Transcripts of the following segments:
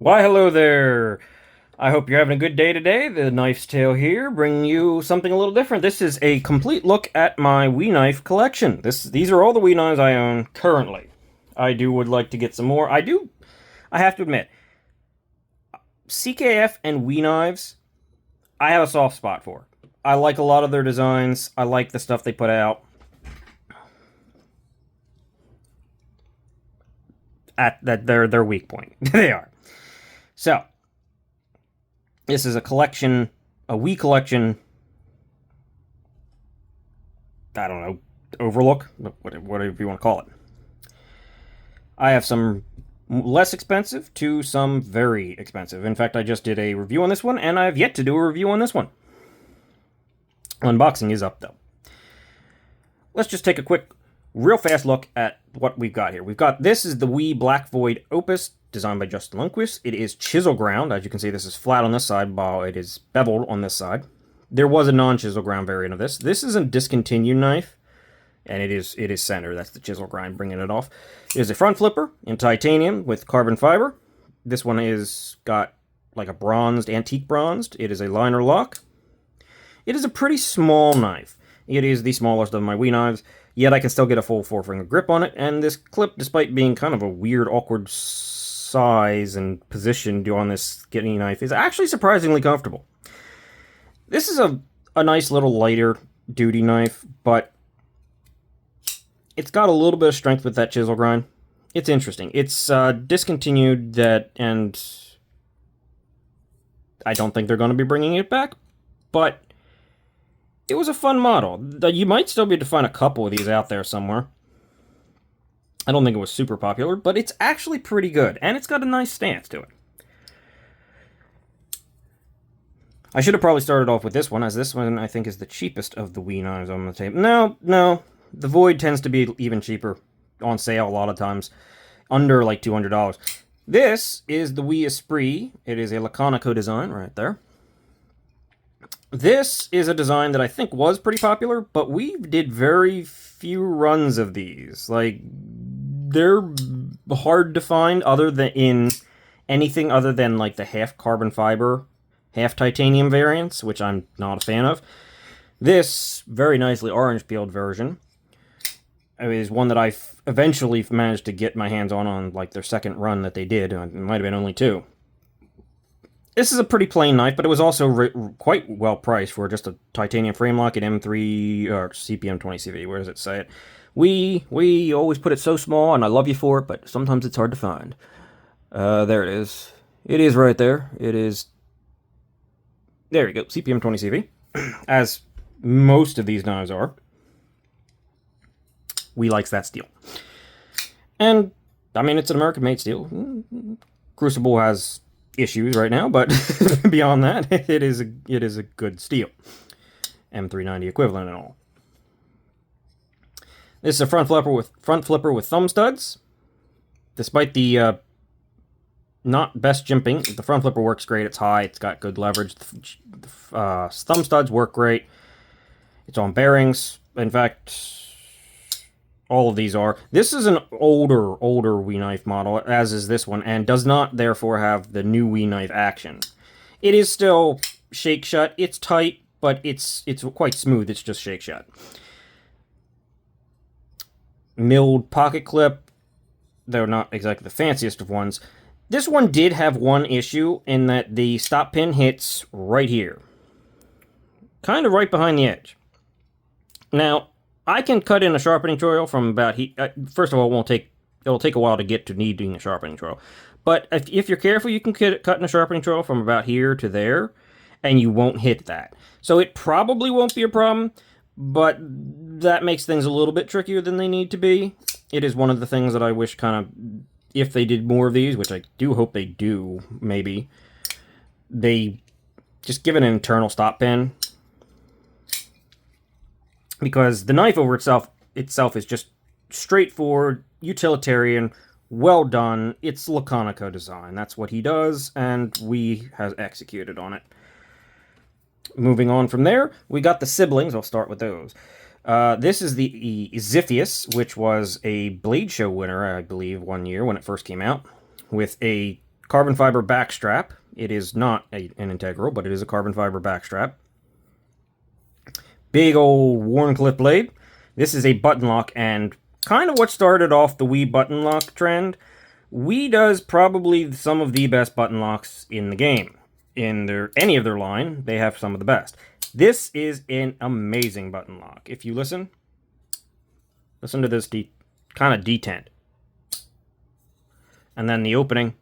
Why, hello there. I hope you're having a good day today. The Knife's Tale here, bringing you something a little different. This is a complete look at my Wii knife collection. These are all the Wii knives I own currently. Would like to get some more. I have to admit, CKF and Wii knives, I have a soft spot for. I like a lot of their designs. I like the stuff they put out. At that, their weak point. They are. So, this is a collection, a Wii collection. I don't know, overlook, whatever you want to call it. I have some less expensive to some very expensive. In fact, I just did a review on this one, and I have yet to do a review on this one. Unboxing is up, though. Let's just take a quick, real fast look at what we've got here. This is the Wii Black Void Opus, designed by Justin Lundquist. It is chisel ground. As you can see, this is flat on this side, while it is beveled on this side. There was a non-chisel ground variant of this. This is a discontinued knife, and it is center. That's the chisel grind bringing it off. It is a front flipper in titanium with carbon fiber. This one is got like a bronzed, antique bronzed. It is a liner lock. It is a pretty small knife. It is the smallest of my Wii knives, yet I can still get a full 4-finger grip on it, and this clip, despite being kind of a weird, awkward size and position on this skinny knife, is actually surprisingly comfortable. This is a nice little lighter duty knife, but it's got a little bit of strength with that chisel grind. It's interesting. It's discontinued and I don't think they're going to be bringing it back, but it was a fun model. You might still be able to find a couple of these out there somewhere. I don't think it was super popular, but it's actually pretty good, and it's got a nice stance to it. I should have probably started off with this one, as this one I think is the cheapest of the Wii knives on the table. No, the Void tends to be even cheaper, on sale a lot of times, under like $200. This is the Wii Esprit. It is a Laconico design right there. This is a design that I think was pretty popular, but we did very few runs of these. Like, they're hard to find other than in anything other than like the half carbon fiber, half titanium variants, which I'm not a fan of. This very nicely orange peeled version is one that I eventually managed to get my hands on like their second run that they did. It might have been only two. This is a pretty plain knife, but it was also quite well priced for just a titanium frame lock at M3 or CPM 20CV. Where does it say it? We always put it so small, and I love you for it, but sometimes it's hard to find. There it is. It is right there. It is. There you go. CPM 20CV, as most of these knives are. We likes that steel, and I mean it's an American-made steel. Crucible has issues right now, but beyond that, it is a good steel. M390 equivalent and all. This is a front flipper with thumb studs. Despite the not best jimping, the front flipper works great. It's high. It's got good leverage. The thumb studs work great. It's on bearings. In fact, all of these are. This is an older Wii knife model, as is this one, and does not therefore have the new Wii knife action. It is still shake shut. It's tight, but it's quite smooth. It's just shake shut. Milled pocket clip. They're not exactly the fanciest of ones. This one did have one issue in that the stop pin hits right here. Kind of right behind the edge. Now, I can cut in a sharpening choil from about here. First of all, it'll take a while to get to needing a sharpening choil. But if you're careful, you can cut in a sharpening choil from about here to there, and you won't hit that. So it probably won't be a problem, but that makes things a little bit trickier than they need to be. It is one of the things that I wish kind of, if they did more of these, which I do hope they do, maybe, they just give it an internal stop pin. Because the knife over itself is just straightforward, utilitarian, well done. It's Laconico design. That's what he does, and we has executed on it. Moving on from there, we got the siblings. I'll start with those. This is the Xiphius, which was a Blade Show winner, I believe, one year when it first came out, with a carbon fiber back strap. It is not an integral, but it is a carbon fiber back strap. Big old Wharncliffe blade. This is a button lock, and kind of what started off the Wii button lock trend. Wii does probably some of the best button locks in the game. In any of their line, they have some of the best. This is an amazing button lock. If you listen to this kind of detent. And then the opening.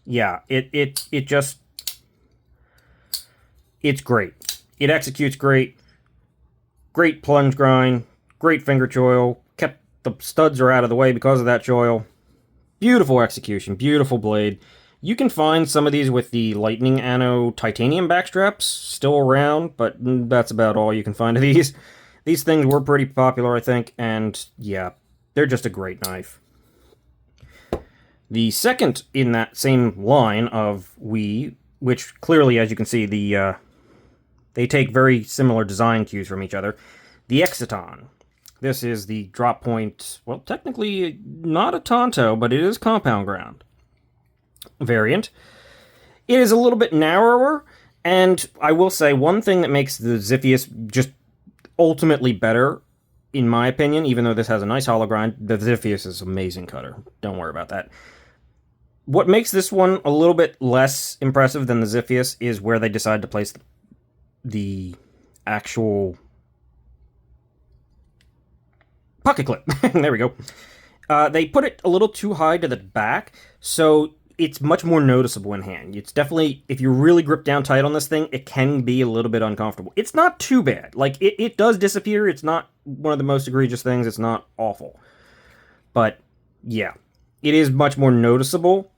Yeah, it's great. It executes great. Great plunge grind. Great finger choil. Kept the studs are out of the way because of that choil. Beautiful execution. Beautiful blade. You can find some of these with the Lightning Anno titanium backstraps still around, but that's about all you can find of these. These things were pretty popular, I think, and yeah, they're just a great knife. The second in that same line of Wii, which clearly, as you can see, they take very similar design cues from each other, the Exciton. This is the drop point, well, technically not a Tonto, but it is compound ground variant. It is a little bit narrower, and I will say one thing that makes the Xiphius just ultimately better, in my opinion, even though this has a nice hollow grind, the Xiphius is an amazing cutter. Don't worry about that. What makes this one a little bit less impressive than the Xiphius is where they decide to place the actual pocket clip. There we go. They put it a little too high to the back, so it's much more noticeable in hand. It's definitely, if you really grip down tight on this thing, it can be a little bit uncomfortable. It's not too bad. Like, it does disappear. It's not one of the most egregious things. It's not awful. But, yeah. It is much more noticeable.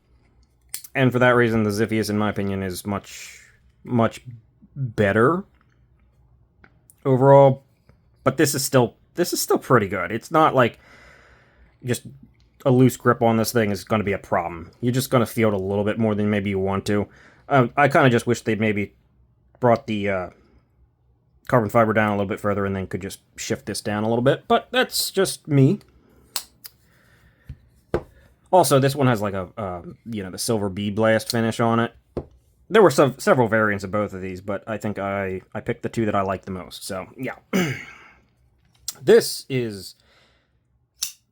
And for that reason, the Xiphius, in my opinion, is much, much better overall. But this is still pretty good. It's not like just a loose grip on this thing is going to be a problem. You're just going to feel it a little bit more than maybe you want to. I kind of just wish they'd maybe brought the carbon fiber down a little bit further and then could just shift this down a little bit. But that's just me. Also, this one has like a, the silver bead blast finish on it. There were several variants of both of these, but I think I picked the two that I like the most. So, yeah. This is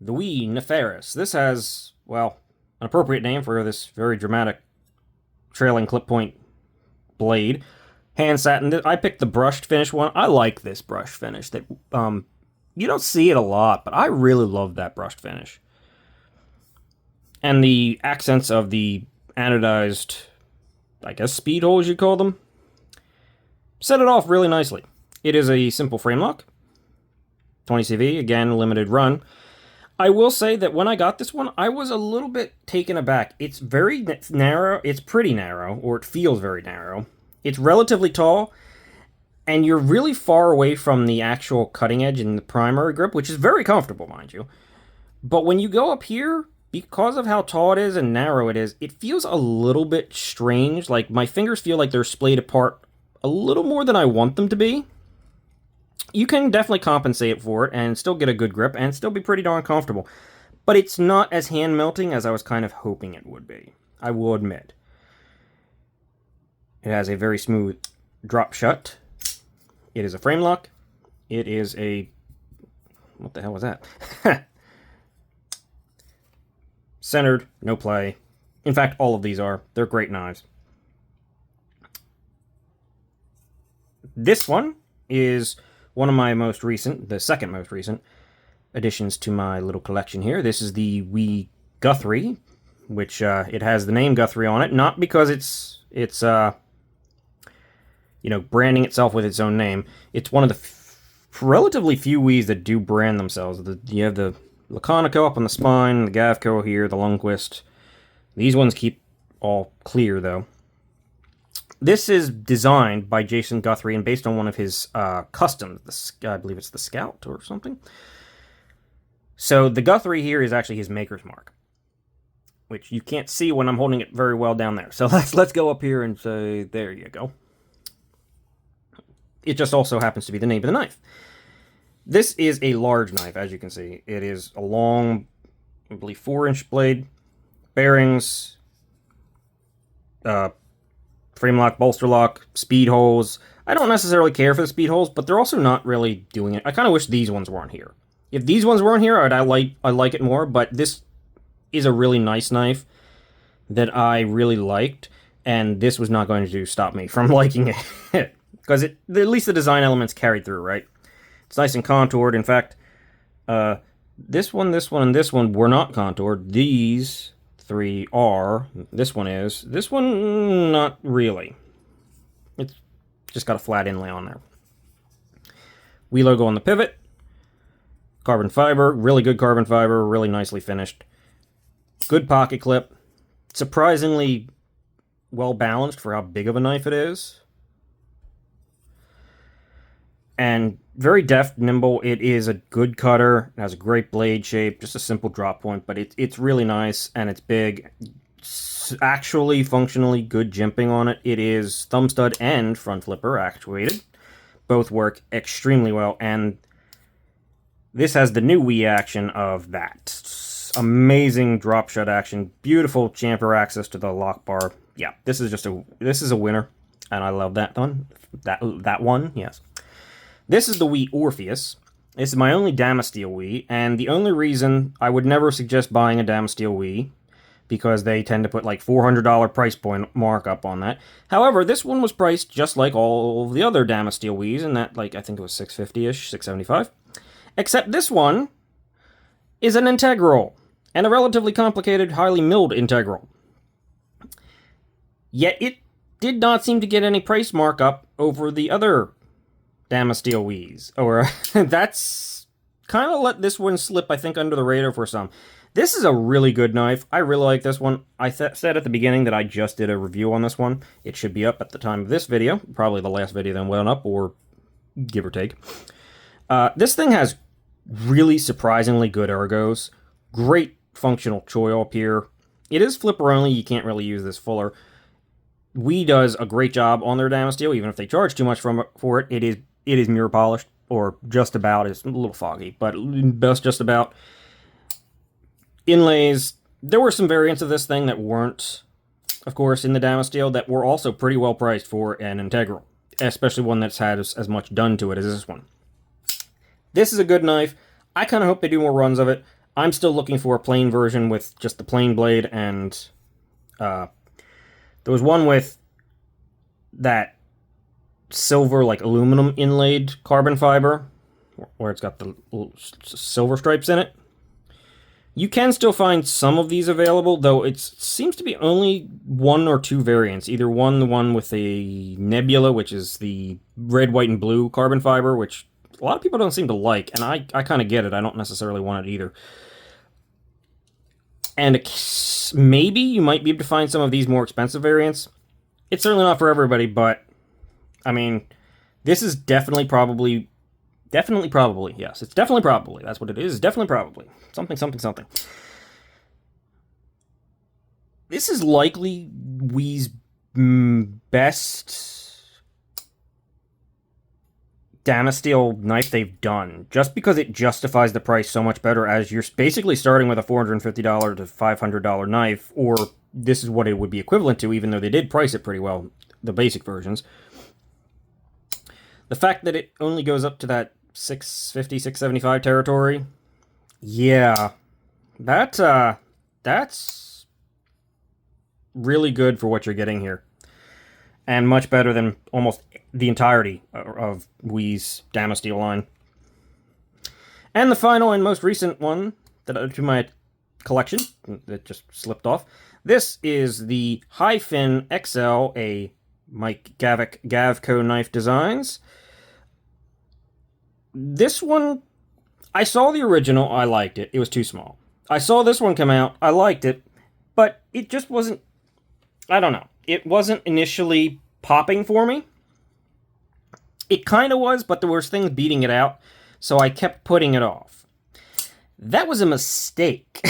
the Wii Nefaris. This has, well, an appropriate name for this very dramatic trailing clip point blade. Hand satin. I picked the brushed finish one. I like this brush finish. That you don't see it a lot, but I really love that brushed finish. And the accents of the anodized, I guess, speed holes you call them, set it off really nicely. It is a simple frame lock. 20 CV, again, limited run. I will say that when I got this one, I was a little bit taken aback. It's very narrow. It's pretty narrow, or it feels very narrow. It's relatively tall, and you're really far away from the actual cutting edge in the primary grip, which is very comfortable, mind you. But when you go up here, because of how tall it is and narrow it is, it feels a little bit strange. Like, my fingers feel like they're splayed apart a little more than I want them to be. You can definitely compensate for it and still get a good grip and still be pretty darn comfortable. But it's not as hand-melting as I was kind of hoping it would be, I will admit. It has a very smooth drop shut. It is a frame lock. It is a... what the hell was that? Centered, no play. In fact, all of these are. They're great knives. This one is one of my most recent, the second most recent, additions to my little collection here. This is the Wii Guthrie, which it has the name Guthrie on it, not because it's branding itself with its own name. It's one of the relatively few Wiis that do brand themselves. You have the Laconico up on the spine, the Gavco here, the Lundqvist. These ones keep all clear, though. This is designed by Jason Guthrie and based on one of his customs. I believe it's the Scout or something. So the Guthrie here is actually his maker's mark, which you can't see when I'm holding it very well down there. So let's go up here and say, there you go. It just also happens to be the name of the knife. This is a large knife, as you can see. It is a long, I believe, 4-inch blade, bearings, frame lock, bolster lock, speed holes. I don't necessarily care for the speed holes, but they're also not really doing it. I kind of wish these ones weren't here. If these ones weren't here, I like it more, but this is a really nice knife that I really liked, and this was not going to stop me from liking it. Because at least the design elements carried through, right? It's nice and contoured. In fact, this one, and this one were not contoured. These three are. This one is. This one, not really. It's just got a flat inlay on there. WE logo on the pivot. Carbon fiber, really good carbon fiber, really nicely finished. Good pocket clip. Surprisingly well balanced for how big of a knife it is. And very deft, nimble. It is a good cutter. It has a great blade shape, just a simple drop point, but it's really nice and it's big. It's actually functionally good jimping on it. It is thumb stud and front flipper actuated. Both work extremely well, and this has the new WE action of that. Amazing drop shot action, beautiful chamfer access to the lock bar. Yeah, this is a winner, and I love that one. That one, yes. This is the WE Orpheus. This is my only Damasteel WE, and the only reason I would never suggest buying a Damasteel WE, because they tend to put like $400 price point markup on that. However, this one was priced just like all the other Damasteel WEs, and that, like, I think it was $650-ish, $675. Except this one is an integral, and a relatively complicated, highly milled integral. Yet it did not seem to get any price markup over the other Damasteel WEs. Or that's kind of let this one slip, I think, under the radar for some. This is a really good knife. I really like this one. I said at the beginning that I just did a review on this one. It should be up at the time of this video. Probably the last video that went up, or give or take. This thing has really surprisingly good ergos. Great functional choil up here. It is flipper only. You can't really use this fuller. WE does a great job on their Damasteel, even if they charge too much for it. It is mirror polished, or just about. It's a little foggy, but just about. Inlays. There were some variants of this thing that weren't, of course, in the Damasteel that were also pretty well priced for an integral, especially one that's had as much done to it as this one. This is a good knife. I kind of hope they do more runs of it. I'm still looking for a plain version with just the plain blade, and there was one with that silver, like aluminum inlaid carbon fiber, where it's got the little silver stripes in it. You can still find some of these available, though it seems to be only one or two variants. Either the one with a nebula, which is the red, white, and blue carbon fiber, which a lot of people don't seem to like, and I kind of get it. I don't necessarily want it either. And maybe you might be able to find some of these more expensive variants. It's certainly not for everybody, but, I mean, this is definitely probably, yes, it's definitely probably. That's what it is, definitely probably. Something. This is likely WE's best Damasteel knife they've done, just because it justifies the price so much better, as you're basically starting with a $450 to $500 knife, or this is what it would be equivalent to, even though they did price it pretty well, the basic versions. The fact that it only goes up to that $650, $675 territory, yeah, that's really good for what you're getting here. And much better than almost the entirety of WE's Damasteel line. And the final and most recent one to my collection that just slipped off. This is the Hi-Fin XL, a Mike Gavco Knife Designs. This one, I saw the original, I liked it. It was too small. I saw this one come out, I liked it, but it just wasn't, I don't know. It wasn't initially popping for me. It kind of was, but there was things beating it out, so I kept putting it off. That was a mistake.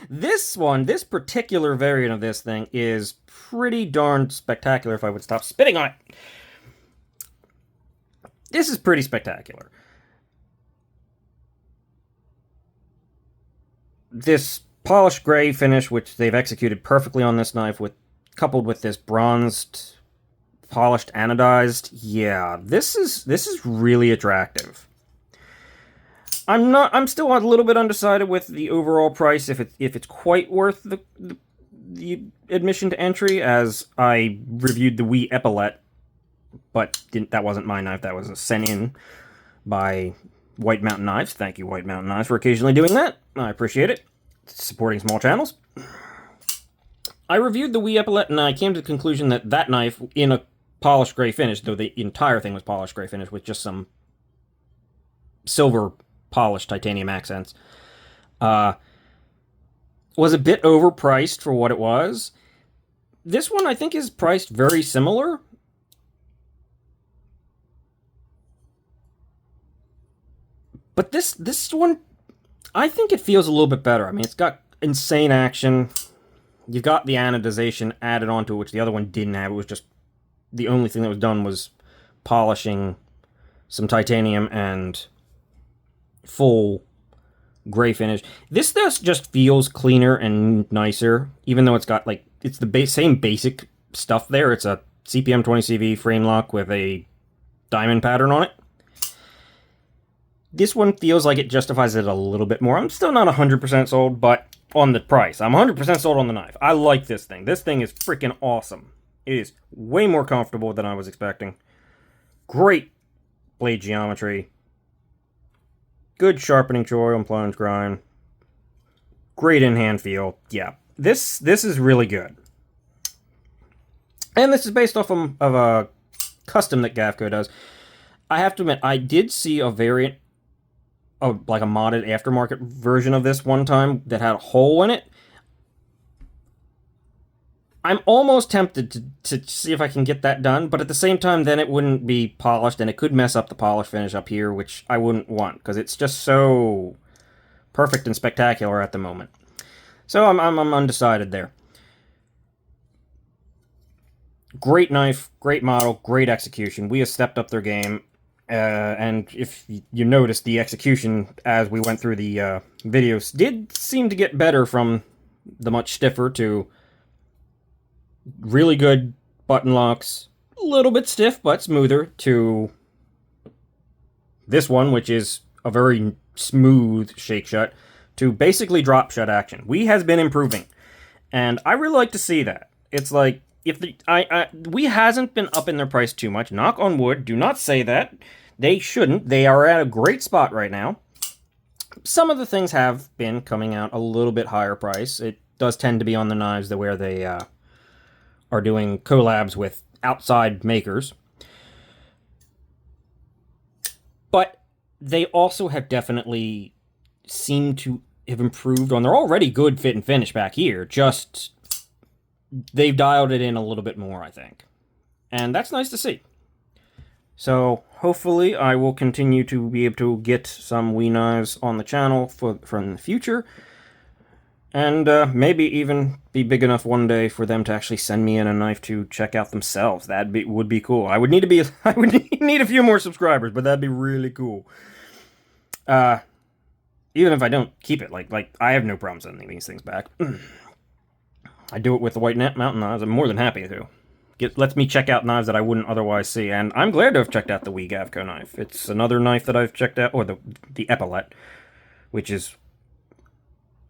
This particular variant of this thing is pretty darn spectacular, if I would stop spitting on it. This is pretty spectacular. This polished gray finish, which they've executed perfectly on this knife with coupled with this bronzed, polished, anodized, yeah, this is really attractive. I'm still a little bit undecided with the overall price, if it's quite worth the admission to entry, as I reviewed the Wii Epaulet, but that wasn't my knife, that was sent in by White Mountain Knives. Thank you, White Mountain Knives, for occasionally doing that. I appreciate it. Supporting small channels. I reviewed the Wii Epaulet, and I came to the conclusion that that knife, in a polished gray finish, though the entire thing was polished gray finish with just some silver polished titanium accents, was a bit overpriced for what it was. This one, I think, is priced very similar. But this one, I think it feels a little bit better. I mean, it's got insane action. You've got the anodization added onto it, which the other one didn't have. It was just, the only thing that was done was polishing some titanium and full gray finish. This just feels cleaner and nicer, even though it's got, like, it's the same basic stuff there. It's a CPM 20CV frame lock with a diamond pattern on it. This one feels like it justifies it a little bit more. I'm still not 100% sold, but on the price, I'm 100% sold on the knife. I like this thing. This thing is freaking awesome. It is way more comfortable than I was expecting. Great blade geometry. Good sharpening choil and plunge grind. Great in-hand feel. Yeah, this is really good. And this is based off of a custom that Gavco does. I have to admit, I did see a variant, like a modded aftermarket version of this one time that had a hole in it. I'm almost tempted to see if I can get that done, but at the same time, then it wouldn't be polished, and it could mess up the polish finish up here, which I wouldn't want, because it's just so perfect and spectacular at the moment. So I'm undecided there. Great knife, great model, great execution. We have stepped up their game, and if you noticed, the execution as we went through the videos did seem to get better from the much stiffer to really good button locks, a little bit stiff but smoother, to this one, which is a very smooth shake shut, to basically drop shut action. Wii has been improving, and I really like to see that. It's like, if Wii hasn't been up in their price too much. Knock on wood, do not say that. They shouldn't. They are at a great spot right now. Some of the things have been coming out a little bit higher price. It does tend to be on the knives where they are doing collabs with outside makers. But they also have definitely seemed to have improved on their already good fit and finish back here. Just, they've dialed it in a little bit more, I think. And that's nice to see. So, hopefully I will continue to be able to get some Wii knives on the channel from the future. And maybe even be big enough one day for them to actually send me in a knife to check out themselves. That would be cool. I would need a few more subscribers, but that'd be really cool. Even if I don't keep it, like I have no problem sending these things back. I do it with the White Mountain Knives. I'm more than happy to. Lets me check out knives that I wouldn't otherwise see, and I'm glad to have checked out the Wii Gavco knife. It's another knife that I've checked out, or the Epaulet, which is,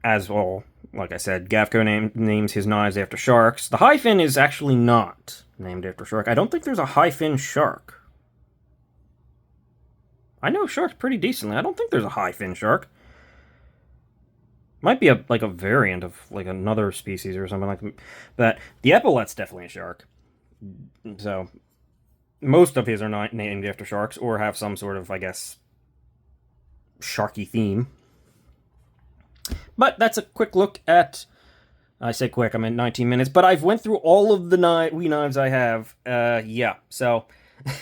as well, like I said, Gavco names his knives after sharks. The high fin is actually not named after shark. I don't think there's a high fin shark. I know sharks pretty decently. I don't think there's a high fin shark. Might be a variant of like another species or something like that. The Epaulet's definitely a shark. So most of his are not named after sharks or have some sort of, I guess, sharky theme. But that's a quick look at, I say quick, I'm at 19 minutes, but I've went through all of the Wii knives I have. Yeah, so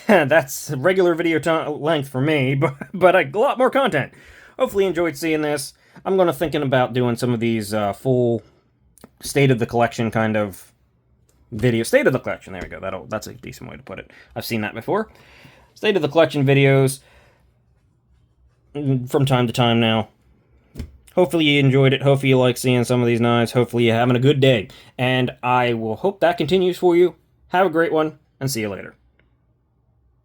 that's regular video length for me, but a lot more content. Hopefully you enjoyed seeing this. I'm going to thinking about doing some of these full state of the collection kind of video. State of the collection, there we go. That's a decent way to put it. I've seen that before. State of the collection videos from time to time now. Hopefully you enjoyed it. Hopefully you like seeing some of these knives. Hopefully you're having a good day. And I will hope that continues for you. Have a great one, and see you later.